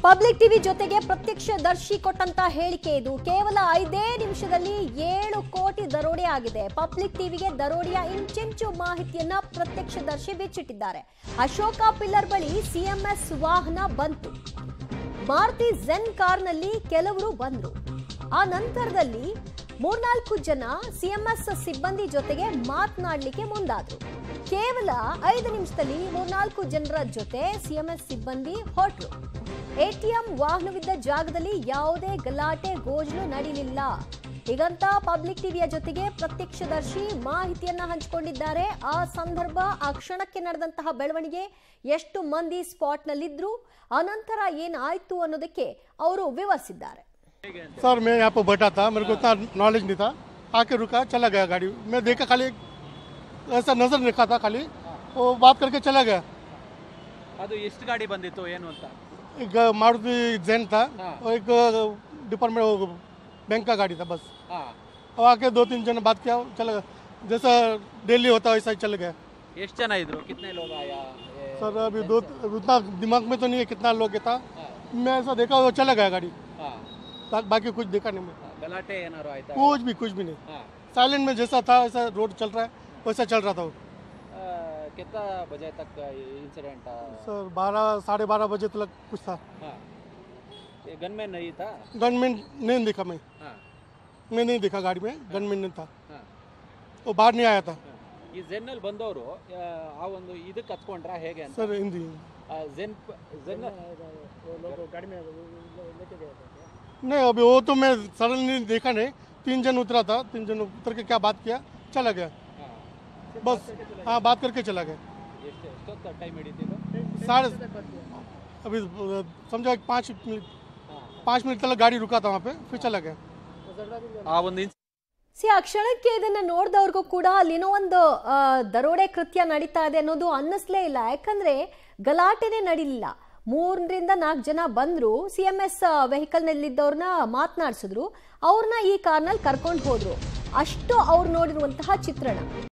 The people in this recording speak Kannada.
ಪಬ್ಲಿಕ್ ಟಿವಿ ಜೊತೆಗೆ ಪ್ರತ್ಯಕ್ಷದರ್ಶಿ ಕೊಟ್ಟಂತ ಹೇಳಿಕೆ ಇದು. ಕೇವಲ 5 ನಿಮಿಷದಲ್ಲಿ 7 ಕೋಟಿ ದರೋಡೆ ಆಗಿದೆ. ಪಬ್ಲಿಕ್ ಟಿವಿಗೆ ದರೋಡೆಯ ಇಂಚೆಂಚು ಮಾಹಿತಿಯನ್ನ ಪ್ರತ್ಯಕ್ಷದರ್ಶಿ ಬಿಚ್ಚಿಟ್ಟಿದ್ದಾರೆ. ಅಶೋಕ ಪಿಲ್ಲರ್ ಬಳಿ ಸಿಎಂಎಸ್ ವಾಹನ ಬಂತು. ಮಾರುತಿ ಝೆನ್ ಕಾರ್ನಲ್ಲಿ ಕೆಲವರು ಬಂದ್ರು. ಆ ನಂತರದಲ್ಲಿ 3-4 ಜನ ಸಿಎಂಎಸ್ ಸಿಬ್ಬಂದಿ ಜೊತೆಗೆ ಮಾತನಾಡಲಿಕ್ಕೆ ಮುಂದಾದ್ರು. ಕೇವಲ 5 ನಿಮಿಷದಲ್ಲಿ 3-4 ಜನರ ಜೊತೆ ಸಿಎಂಎಸ್ ಸಿಬ್ಬಂದಿ ಹೊರಟರು. ಎಟಿಎಂ ವಾಹನವಿದ್ದ ಜಾಗದಲ್ಲಿ ಯಾವುದೇ ಗಲಾಟೆ ಗೋಜಲು ನಡೆಯಲಿಲ್ಲ. ಹೀಗಂತ ಪಬ್ಲಿಕ್ ಟಿವಿಯ ಜೊತೆಗೆ ಪ್ರತ್ಯಕ್ಷದರ್ಶಿ ಮಾಹಿತಿಯನ್ನ ಹಂಚಿಕೊಂಡಿದ್ದಾರೆ. ಆ ಸಂದರ್ಭ, ಆ ಕ್ಷಣಕ್ಕೆ ನಡೆದಂತಹ ಬೆಳವಣಿಗೆ, ಎಷ್ಟು ಮಂದಿ ಸ್ಪಾಟ್ನಲ್ಲಿದ್ರು, ಅನಂತರ ಏನಾಯ್ತು ಅನ್ನೋದಕ್ಕೆ ಅವರು ವಿವರಿಸಿದ್ದಾರೆ. सर मैं यहाँ पर बैठा था, मेरे को इतना नॉलेज नहीं था, आके रुका, चला गया गाड़ी। मैं देखा, खाली ऐसा नजर रखा था, खाली वो बात करके चला गया। ಅದು ಎಷ್ಟು ಗಾಡಿ ಬಂದಿತ್ತು ಏನು ಅಂತ? एक मारुति ज़ेन था और एक डिपार्टमेंट बैंक का गाड़ी था बस। अब आके 2-3 जन बात किया, चला गया। जैसा डेली होता वैसा ही चल गया। ಎಷ್ಟು ಜನ ಇದ್ರು? कितने लोग आया? सर अभी उतना दिमाग में तो नहीं है कितना लोग था। मैं ऐसा देखा, वो चला गया गाड़ी, बाकी कुछ देखा नहीं मैं। ಗಲಾಟೆ ಏನಾರು ಆಯ್ತಾ? कुछ भी नहीं, साइलेंट में जैसा था वैसा रोड चल रहा है वैसा चल रहा था वो। कितना बजे तक इंसिडेंट? सर 12-12:30 बजे तक कुछ था। गनमैन नहीं था? गनमैन नहीं दिखा मैं नहीं देखा गाड़ी में, गनमैन नहीं था, वो बाहर नहीं आया था। ಈ ಝೆನ್ನಲ್ಲಿ ಬಂದವರು ಆ ಒಂದು ಇದಕ್ಕೆ ಹತ್ಕೊಂಡ್ರ ಹೇಗೆ ಅಂತ? सर हिंदी ಝೆನ್ गाड़ी में नहीं, अभी वो तो मैं सडनली देखा नहीं। 3 जन उतरा था, 3 जन उतर के क्या बात किया, चला गया बस। हाँ, बात करके चला गया। ಎಷ್ಟೊತ್ತು ಟೈಮ್ ಹಿಡಿತಿದ್ದು? अभी समझो 5 मिनट तक गाड़ी रुका था वहाँ पे, फिर चला गया। ಆ ಒಂದು ಆ ಕ್ಷಣಕ್ಕೆ ಇದನ್ನ ನೋಡಿದವ್ರಿಗೂ ಕೂಡ ಅಲ್ಲೇನೋ ಒಂದು ದರೋಡೆ ಕೃತ್ಯ ನಡೀತಾ ಇದೆ ಅನ್ನೋದು ಅನ್ನಿಸ್ಲೇ ಇಲ್ಲ. ಯಾಕಂದ್ರೆ ಗಲಾಟೆನೇ ನಡೀಲಿಲ್ಲ. 3-4 ಜನ ಬಂದ್ರು, ಸಿಎಂಎಸ್ ವೆಹಿಕಲ್ ನಲ್ಲಿದ್ದವ್ರನ್ನ ಮಾತನಾಡಿಸಿದ್ರು, ಅವ್ರನ್ನ ಈ ಕಾರ್ನಲ್ಲಿ ಕರ್ಕೊಂಡು ಹೋದ್ರು. ಅಷ್ಟು ಅವ್ರು ನೋಡಿರುವಂತಹ ಚಿತ್ರಣ.